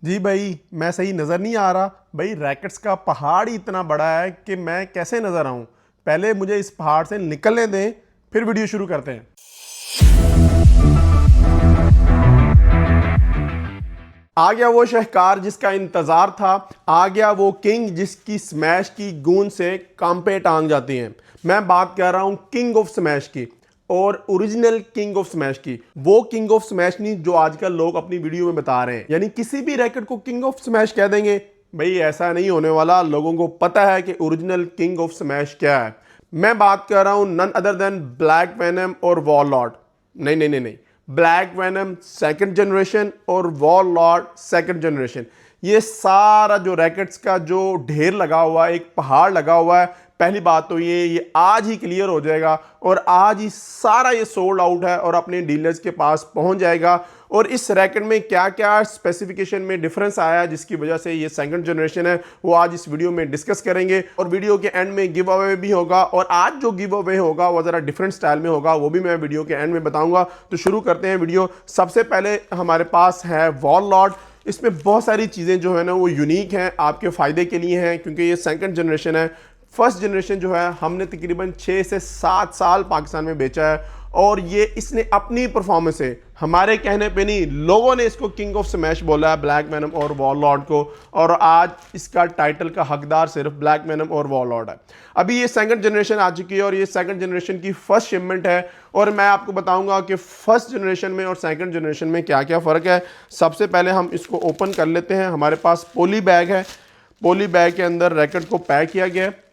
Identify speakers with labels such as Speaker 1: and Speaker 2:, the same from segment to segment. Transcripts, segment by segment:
Speaker 1: जी भाई, मैं सही नज़र नहीं आ रहा। भाई रैकेट्स का पहाड़ ही इतना बड़ा है कि मैं कैसे नज़र आऊं। पहले मुझे इस पहाड़ से निकलने दें, फिर वीडियो शुरू करते हैं। आ गया वो शहकार जिसका इंतजार था। आ गया वो किंग जिसकी स्मैश की गूंज से कांपे टांग जाती हैं। मैं बात कर रहा हूं किंग ऑफ स्मैश की, और ओरिजिनल किंग ऑफ स्मैश की। वो किंग ऑफ स्मैश नहीं जो आजकल लोग अपनी वीडियो में बता रहे हैं, यानी किसी भी रैकेट को किंग ऑफ स्मैश कह देंगे। भाई ऐसा नहीं होने वाला। लोगों को पता है कि ओरिजिनल किंग ऑफ स्मैश क्या है। मैं बात कर रहा हूं none other than black venom और वॉरलॉर्ड। नहीं नहीं नहीं नहीं, ब्लैक वेनम सेकंड जनरेशन और वॉरलॉर्ड सेकंड जनरेशन। ये सारा जो रैकेट्स का जो ढेर लगा हुआ है, एक पहाड़ लगा हुआ है। पहली बात तो ये आज ही क्लियर हो जाएगा, और आज ही सारा ये सोल्ड आउट है और अपने डीलर्स के पास पहुंच जाएगा। और इस रैकेट में क्या क्या स्पेसिफिकेशन में डिफरेंस आया है जिसकी वजह से ये सेकंड जनरेशन है, वो आज इस वीडियो में डिस्कस करेंगे। और वीडियो के एंड में गिव अवे भी होगा, और आज जो गिव अवे होगा वो ज़रा डिफरेंट स्टाइल में होगा, वो भी मैं वीडियो के एंड में बताऊंगा। तो शुरू करते हैं वीडियो। सबसे पहले हमारे पास है वॉरलॉर्ड। इसमें बहुत सारी चीज़ें जो है ना वो यूनिक हैं, आपके फ़ायदे के लिए हैं, क्योंकि ये सेकंड जनरेशन है। फर्स्ट जनरेशन जो है हमने तकरीबन 6 से 7 साल पाकिस्तान में बेचा है, और ये इसने अपनी परफॉर्मेंस से, हमारे कहने पे नहीं, लोगों ने इसको किंग ऑफ स्मैश बोला है, ब्लैक वेनम और वॉरलॉर्ड को। और आज इसका टाइटल का हकदार सिर्फ ब्लैक वेनम और वॉरलॉर्ड है। अभी ये सेकंड जनरेशन आ चुकी है, और ये सेकंड जनरेशन की फर्स्ट शिपमेंट है। और मैं आपको बताऊंगा कि फर्स्ट जनरेशन में और सेकंड जनरेशन में क्या क्या फ़र्क है। सबसे पहले हम इसको ओपन कर लेते हैं। हमारे पास पोली बैग है। पोली बैग के अंदर रैकेट को पैक किया गया है।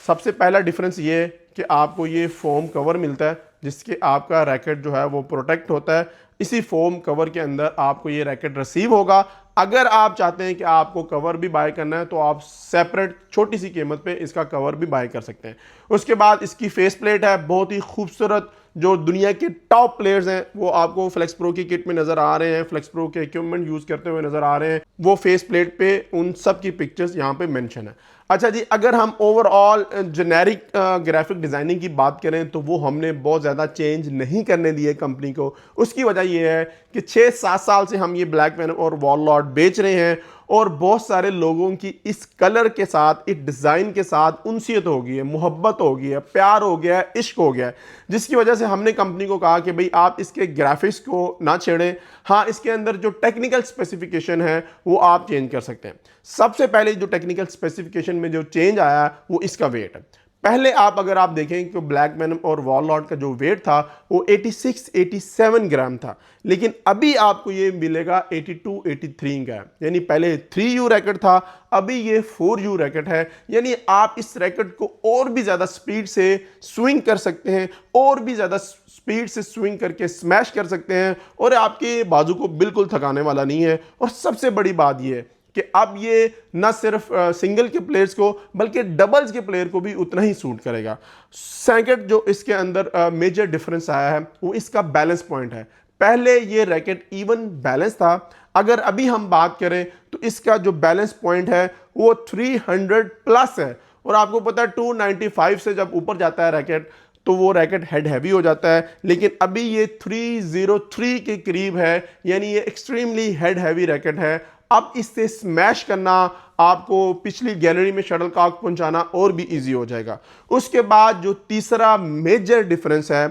Speaker 1: सबसे पहला डिफरेंस ये है कि आपको ये फोम कवर मिलता है जिसके आपका रैकेट जो है वो प्रोटेक्ट होता है। इसी फोम कवर के अंदर आपको ये रैकेट रिसीव होगा। अगर आप चाहते हैं कि आपको कवर भी बाय करना है तो आप सेपरेट छोटी सी कीमत पे इसका कवर भी बाय कर सकते हैं। उसके बाद इसकी फेस प्लेट है, बहुत ही खूबसूरत। जो दुनिया के टॉप प्लेयर्स हैं वो आपको फ्लेक्स प्रो की किट में नजर आ रहे हैं, फ्लेक्स प्रो के इक्विपमेंट यूज करते हुए नजर आ रहे हैं। वो फेस प्लेट पे उन सब की पिक्चर्स यहाँ पे मेंशन है। अच्छा जी, अगर हम ओवरऑल जेनेरिक ग्राफिक डिज़ाइनिंग की बात करें तो वो हमने बहुत ज़्यादा चेंज नहीं करने दिए कंपनी को। उसकी वजह ये है कि 6-7 साल से हम ये ब्लैक वेनम और वॉरलॉर्ड बेच रहे हैं, और बहुत सारे लोगों की इस कलर के साथ, इस डिज़ाइन के साथ उनसियत हो गई है, मोहब्बत हो गई है, प्यार हो गया है, इश्क हो गया है। जिसकी वजह से हमने कंपनी को कहा कि भाई आप इसके ग्राफिक्स को ना छेड़ें। हाँ, इसके अंदर जो टेक्निकल स्पेसिफिकेशन है वो आप चेंज कर सकते हैं। सबसे पहले जो टेक्निकल स्पेसिफिकेशन में जो चेंज आया वो इसका वेट है। पहले अगर आप देखें कि ब्लैक वेनम और वॉरलॉर्ड का जो वेट था वो 86-87 ग्राम था, लेकिन अभी आपको ये मिलेगा 82-83 का। यानी पहले 3U रैकेट था, अभी ये 4U रैकेट है। यानी आप इस रैकेट को और भी ज़्यादा स्पीड से स्विंग कर सकते हैं, और भी ज़्यादा स्पीड से स्विंग करके स्मैश कर सकते हैं, और आपके बाजू को बिल्कुल थकाने वाला नहीं है। और सबसे बड़ी बात यह है कि अब ये ना सिर्फ सिंगल के प्लेयर्स को बल्कि डबल्स के प्लेयर को भी उतना ही सूट करेगा। सेकंड जो इसके अंदर मेजर डिफरेंस आया है वो इसका बैलेंस पॉइंट है। पहले ये रैकेट इवन बैलेंस था, अगर अभी हम बात करें तो इसका जो बैलेंस पॉइंट है वो 300 प्लस है। और आपको पता है 295 से जब ऊपर जाता है रैकेट तो वो रैकेट हेड हैवी हो जाता है, लेकिन अभी ये 303 के करीब है, यानी ये एक्सट्रीमली हेड हैवी रैकेट है। अब इससे स्मैश करना, आपको पिछली गैलरी में शटलकॉक पहुंचाना और भी इजी हो जाएगा। उसके बाद जो तीसरा मेजर डिफरेंस है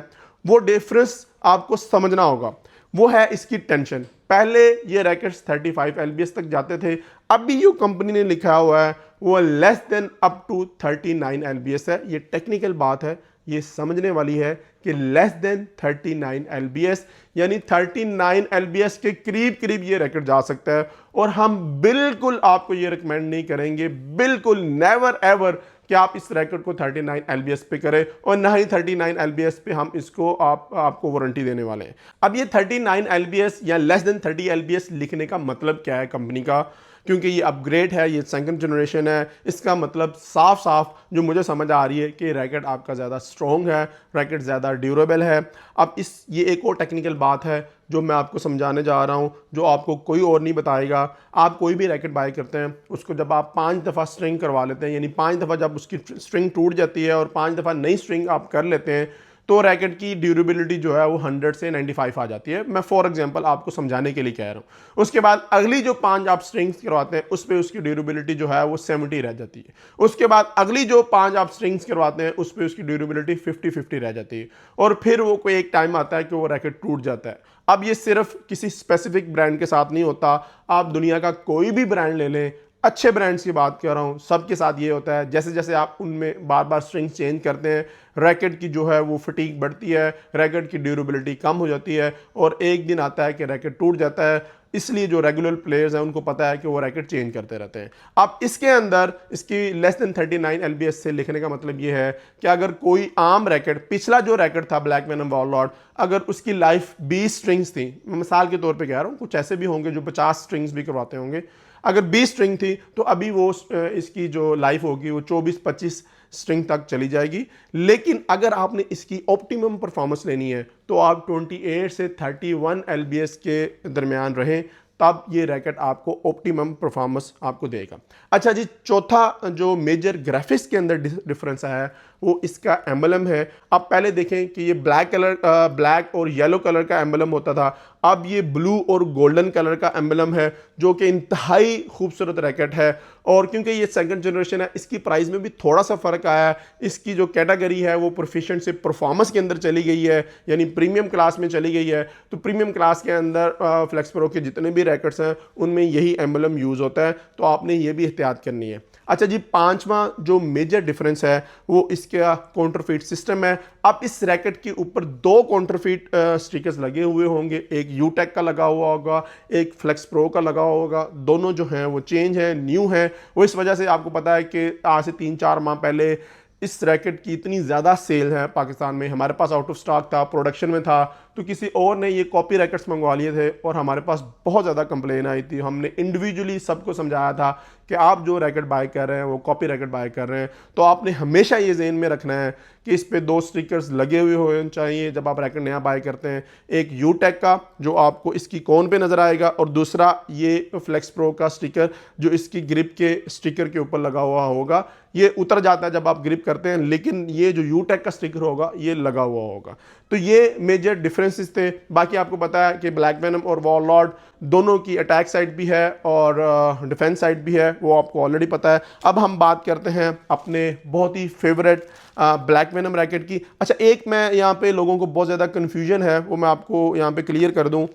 Speaker 1: वो डिफरेंस आपको समझना होगा, वो है इसकी टेंशन। पहले ये रैकेट्स 35 LBS तक जाते थे, अभी जो कंपनी ने लिखा हुआ है वो less than up to 39 LBS है। ये टेक्निकल बात है, ये समझने वाली है कि लेस देन 39 LBS, यानी 39 LBS के करीब करीब ये रैकेट जा सकता है। और हम बिल्कुल आपको ये रिकमेंड नहीं करेंगे, बिल्कुल नेवर एवर, कि आप इस रैकेट को 39 LBS पे करें, और ना ही 39 LBS पे हम इसको आपको वारंटी देने वाले हैं। अब ये 39 LBS या लेस देन 30 LBS लिखने का मतलब क्या है कंपनी का, क्योंकि ये अपग्रेड है, ये सेकंड जनरेशन है। इसका मतलब साफ साफ जो मुझे समझ आ रही है कि रैकेट आपका ज़्यादा स्ट्रॉन्ग है, रैकेट ज़्यादा ड्यूरेबल है। अब ये एक और टेक्निकल बात है जो मैं आपको समझाने जा रहा हूँ, जो आपको कोई और नहीं बताएगा। आप कोई भी रैकेट बाय करते हैं, उसको जब आप 5 दफ़ा स्ट्रिंग करवा लेते हैं, यानी 5 दफ़ा जब उसकी स्ट्रिंग टूट जाती है और 5 दफ़ा नई स्ट्रिंग आप कर लेते हैं, तो रैकेट की ड्यूरेबिलिटी जो है वो 100 से 95 आ जाती है। मैं फॉर एग्जांपल आपको समझाने के लिए कह रहा हूँ। उसके बाद अगली जो 5 आप स्ट्रिंग्स करवाते हैं उस पर उसकी ड्यूरेबिलिटी जो है वो 70 रह जाती है। उसके बाद अगली जो 5 आप स्ट्रिंग्स करवाते हैं उस पर उसकी ड्यूरेबिलिटी 50-50 रह जाती है, और फिर वो कोई एक टाइम आता है कि वो रैकेट टूट जाता है। अब ये सिर्फ किसी स्पेसिफिक ब्रांड के साथ नहीं होता, आप दुनिया का कोई भी ब्रांड ले लें, अच्छे ब्रांड्स की बात कर रहा हूँ, सबके साथ ये होता है। जैसे जैसे आप उनमें बार बार स्ट्रिंग्स चेंज करते हैं, रैकेट की जो है वो फटीग बढ़ती है, रैकेट की ड्यूरेबिलिटी कम हो जाती है, और एक दिन आता है कि रैकेट टूट जाता है। इसलिए जो रेगुलर प्लेयर्स हैं उनको पता है कि वो रैकेट चेंज करते रहते हैं। अब इसके अंदर इसकी लेस देन 39 LBS से लिखने का मतलब ये है कि अगर कोई आम रैकेट, पिछला जो रैकेट था ब्लैक वेनम वॉरलॉर्ड, अगर उसकी लाइफ 20 स्ट्रिंग्स थी, मैं मिसाल के तौर पे कह रहा हूँ, कुछ ऐसे भी होंगे जो 50 स्ट्रिंग्स भी करवाते होंगे, अगर 20 स्ट्रिंग थी तो अभी वो इसकी जो लाइफ होगी वो 24-25 स्ट्रिंग तक चली जाएगी। लेकिन अगर आपने इसकी ऑप्टिमम परफॉर्मेंस लेनी है तो आप 28 से 31 LBS के दरमियान रहें, तब ये रैकेट आपको ऑप्टिमम परफॉर्मेंस आपको देगा। अच्छा जी, चौथा जो मेजर ग्राफिक्स के अंदर डिफरेंस है वो इसका एम्बलम है। अब पहले देखें कि ये ब्लैक और येलो कलर का एम्बलम होता था, अब ये ब्लू और गोल्डन कलर का एम्बलम है, जो कि इंतहाई खूबसूरत रैकेट है। और क्योंकि ये सेकंड जनरेशन है, इसकी प्राइस में भी थोड़ा सा फर्क आया है। इसकी जो कैटेगरी है वो प्रोफिशिएंट से परफॉर्मेंस के अंदर चली गई है, यानी प्रीमियम क्लास में चली गई है। तो प्रीमियम क्लास के अंदर फ्लेक्स प्रो के जितने भी रैकेट्स हैं उनमें यही एम्बलम यूज होता है, तो आपने ये भी एहतियात करनी है। अच्छा जी, पांचवा जो मेजर डिफरेंस है वो इसका काउंटरफीट सिस्टम है। अब इस रैकेट के ऊपर 2 काउंटरफीट स्टिकर्स लगे हुए होंगे, एक यूटेक का लगा हुआ होगा, एक फ्लेक्स प्रो का लगा हुआ होगा। दोनों जो हैं वो चेंज है, न्यू है। वो इस वजह से आपको पता है कि आज से 3-4 माह पहले इस रैकेट की इतनी ज़्यादा सेल है पाकिस्तान में, हमारे पास आउट ऑफ स्टॉक था, प्रोडक्शन में था, तो किसी और ने ये कॉपी रैकेट्स मंगवा लिए थे और हमारे पास बहुत ज़्यादा कंप्लेन आई थी। हमने इंडिविजुअली सबको समझाया था कि आप जो रैकेट बाय कर रहे हैं वो कॉपी रैकेट बाय कर रहे हैं, तो आपने हमेशा ये ज़हन में रखना है कि इस पे 2 स्टिकर्स लगे हुए होने चाहिए जब आप रैकेट नया बाय करते हैं। एक यूटेक का जो आपको इसकी कोन पे नज़र आएगा, और दूसरा ये फ्लेक्स प्रो का स्टिकर जो इसकी ग्रिप के स्टिकर के ऊपर लगा हुआ होगा। ये उतर जाता है जब आप ग्रिप करते हैं, लेकिन ये जो यूटेक का स्टिकर होगा ये लगा हुआ होगा। तो ये मेजर डिफरेंसेस थे। बाकी आपको पता है कि ब्लैक वेनम और वॉरलॉर्ड दोनों की अटैक साइड भी है और डिफेंस साइड भी है, वो आपको ऑलरेडी पता है। अब हम बात करते हैं अपने बहुत ही फेवरेट ब्लैक वेनम रैकेट की। अच्छा, एक मैं यहाँ पे लोगों को बहुत ज़्यादा कन्फ्यूजन है वो मैं आपको यहाँ पे क्लियर कर दूँ।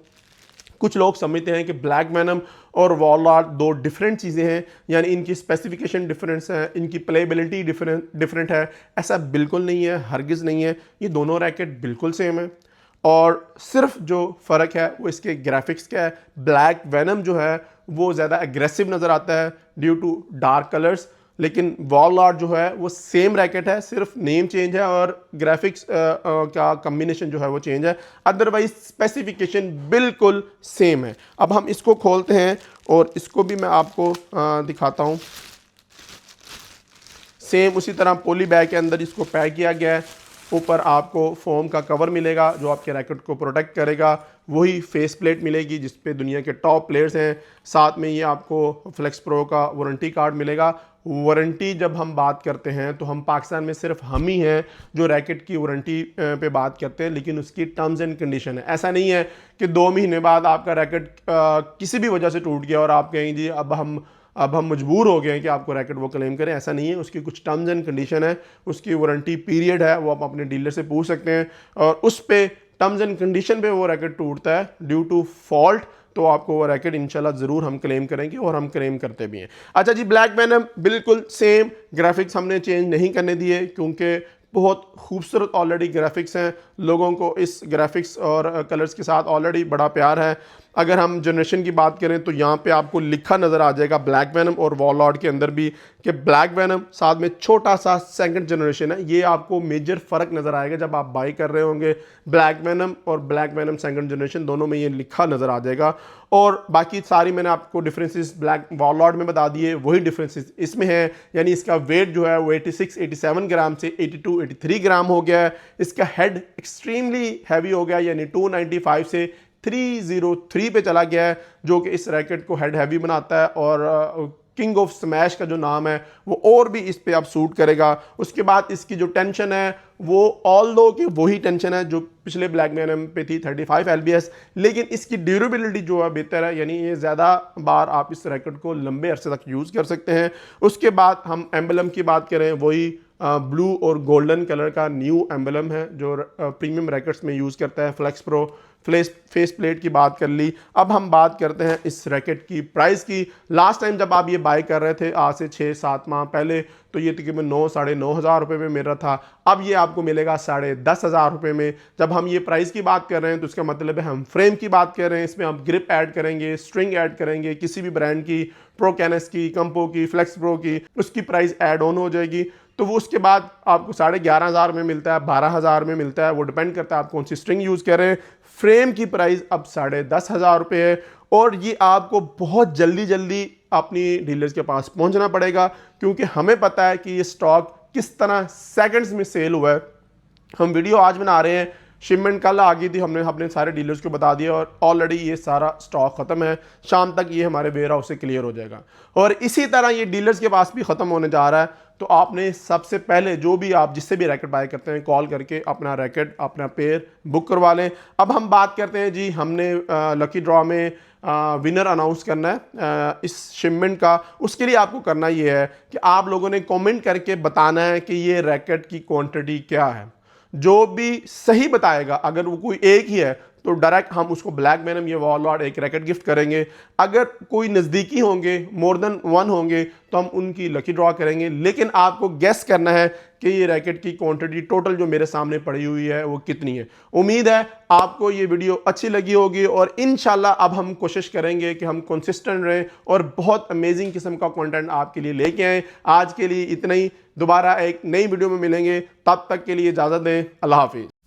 Speaker 1: कुछ लोग समझते हैं कि ब्लैक वेनम और वॉरलॉर्ड 2 डिफरेंट चीज़ें हैं, यानी इनकी स्पेसिफिकेशन डिफरेंस है, इनकी प्लेबिलिटी डिफरेंट है। ऐसा बिल्कुल नहीं है, हरगिज़ नहीं है। ये दोनों रैकेट बिल्कुल सेम है, और सिर्फ जो फ़र्क है वो इसके ग्राफिक्स का है। ब्लैक वेनम जो है वो ज़्यादा एग्रेसिव नज़र आता है ड्यू टू डार्क कलर्स, लेकिन वॉरलॉर्ड जो है वो सेम रैकेट है, सिर्फ नेम चेंज है और ग्राफिक्स का कम्बिनेशन जो है वो चेंज है, अदरवाइज स्पेसिफिकेशन बिल्कुल सेम है। अब हम इसको खोलते हैं और इसको भी मैं आपको दिखाता हूँ। सेम उसी तरह पॉली बैग के अंदर इसको पैक किया गया है। ऊपर आपको फोम का कवर मिलेगा जो आपके रैकेट को प्रोटेक्ट करेगा, वही फेस प्लेट मिलेगी जिस पे दुनिया के टॉप प्लेयर्स हैं। साथ में ये आपको फ्लेक्स प्रो का वारंटी कार्ड मिलेगा। वारंटी जब हम बात करते हैं तो हम पाकिस्तान में सिर्फ हम ही हैं जो रैकेट की वारंटी पे बात करते हैं, लेकिन उसकी टर्म्स एंड कंडीशन है। ऐसा नहीं है कि 2 महीने बाद आपका रैकेट किसी भी वजह से टूट गया और आप कहें जी अब हम मजबूर हो गए हैं कि आपको रैकेट वो क्लेम करें। ऐसा नहीं है, उसकी कुछ टर्म्स एंड कंडीशन है, उसकी वारंटी पीरियड है, वो आप अपने डीलर से पूछ सकते हैं, और उस पे टर्म्स एंड कंडीशन पे वो रैकेट टूटता है ड्यू टू फॉल्ट, तो आपको वो रैकेट इंशाल्लाह ज़रूर हम क्लेम करेंगे और हम क्लेम करते भी हैं। अच्छा जी, ब्लैक वेनम बिल्कुल सेम, ग्राफिक्स हमने चेंज नहीं करने दिए क्योंकि बहुत खूबसूरत ऑलरेडी ग्राफिक्स हैं, लोगों को इस ग्राफिक्स और कलर्स के साथ ऑलरेडी बड़ा प्यार है। अगर हम जनरेशन की बात करें तो यहाँ पे आपको लिखा नज़र आ जाएगा ब्लैक वेनम और वॉरलॉर्ड के अंदर भी कि ब्लैक वेनम साथ में छोटा सा सेकंड जनरेशन है। ये आपको मेजर फ़र्क नज़र आएगा जब आप बाई कर रहे होंगे। ब्लैक वेनम और ब्लैक वेनम सेकंड जनरेशन दोनों में ये लिखा नज़र आ जाएगा, और बाकी सारी मैंने आपको डिफरेंसेस ब्लैक वॉरलॉर्ड में बता दिए, वही डिफरेंसेस इसमें हैं। यानी इसका वेट जो है वो 86-87 ग्राम से 82-83 ग्राम हो गया है। इसका हेड एक्सट्रीमली हैवी हो गया, यानी 295 से 303 पे चला गया है, जो कि इस रैकेट को हेड हैवी बनाता है और किंग ऑफ स्मैश का जो नाम है वो और भी इस पे अब सूट करेगा। उसके बाद इसकी जो टेंशन है वो ऑल दो कि वही टेंशन है जो पिछले ब्लैक मैग्नम पे थी 35 LBS, लेकिन इसकी ड्यूरेबिलिटी जो है बेहतर है, यानी ये ज़्यादा बार आप इस रैकेट को लंबे अरसे तक यूज़ कर सकते हैं। उसके बाद हम एम्बलम की बात करें, वही ब्लू और गोल्डन कलर का न्यू एम्बलम है जो प्रीमियम रैकेट्स में यूज़ करता है। फ्लेक्स प्रो फेस प्लेट की बात कर ली। अब हम बात करते हैं इस रैकेट की प्राइस की। लास्ट टाइम जब आप ये बाय कर रहे थे आज से 6-7 माह पहले, तो ये तकरीबन 9-9.5 हज़ार रुपये में मिल रहा था। अब ये आपको मिलेगा 10.5 हज़ार रुपये में। जब हम ये प्राइस की बात कर रहे हैं तो इसका मतलब है हम फ्रेम की बात कर रहे हैं, इसमें हम ग्रिप ऐड करेंगे, स्ट्रिंग ऐड करेंगे, किसी भी ब्रांड की, प्रो कैनस की, कंपो की, फ्लेक्स प्रो की, उसकी प्राइस ऐड ऑन हो जाएगी। तो वो उसके बाद आपको 11.5 हज़ार में मिलता है, 12 हज़ार में मिलता है, वो डिपेंड करता है आप कौन सी स्ट्रिंग यूज़ कर रहे हैं। फ्रेम की प्राइस अब 10.5 हज़ार रुपये है और ये आपको बहुत जल्दी अपनी डीलर्स के पास पहुंचना पड़ेगा, क्योंकि हमें पता है कि ये स्टॉक किस तरह सेकंड्स में सेल हुआ है। हम वीडियो आज बना रहे हैं, शिपमेंट कल आ गई थी, हमने अपने सारे डीलर्स को बता दिया और ऑलरेडी ये सारा स्टॉक ख़त्म है। शाम तक ये हमारे वेयर हाउस से क्लियर हो जाएगा और इसी तरह ये डीलर्स के पास भी ख़त्म होने जा रहा है। तो आपने सबसे पहले जो भी आप जिससे भी रैकेट बाय करते हैं कॉल करके अपना रैकेट, अपना पेयर बुक करवा लें। अब हम बात करते हैं जी, हमने लकी ड्रॉ में विनर अनाउंस करना है इस शिपमेंट का। उसके लिए आपको करना ये है कि आप लोगों ने कमेंट करके बताना है कि ये रैकेट की क्वांटिटी क्या है। जो भी सही बताएगा, अगर वो कोई एक ही है तो डायरेक्ट हम उसको ब्लैक मैग्नम ये वॉलॉट एक रैकेट गिफ्ट करेंगे। अगर कोई नज़दीकी होंगे, मोर देन 1 होंगे, तो हम उनकी लकी ड्रॉ करेंगे। लेकिन आपको गेस करना है कि ये रैकेट की क्वांटिटी टोटल जो मेरे सामने पड़ी हुई है वो कितनी है। उम्मीद है आपको ये वीडियो अच्छी लगी होगी और इंशाल्लाह अब हम कोशिश करेंगे कि हम कंसिस्टेंट रहें और बहुत अमेजिंग किस्म का कंटेंट आपके लिए लेके आएँ। आज के लिए इतना ही, दोबारा एक नई वीडियो में मिलेंगे, तब तक के लिए इजाज़त दें। अल्लाह हाफिज़।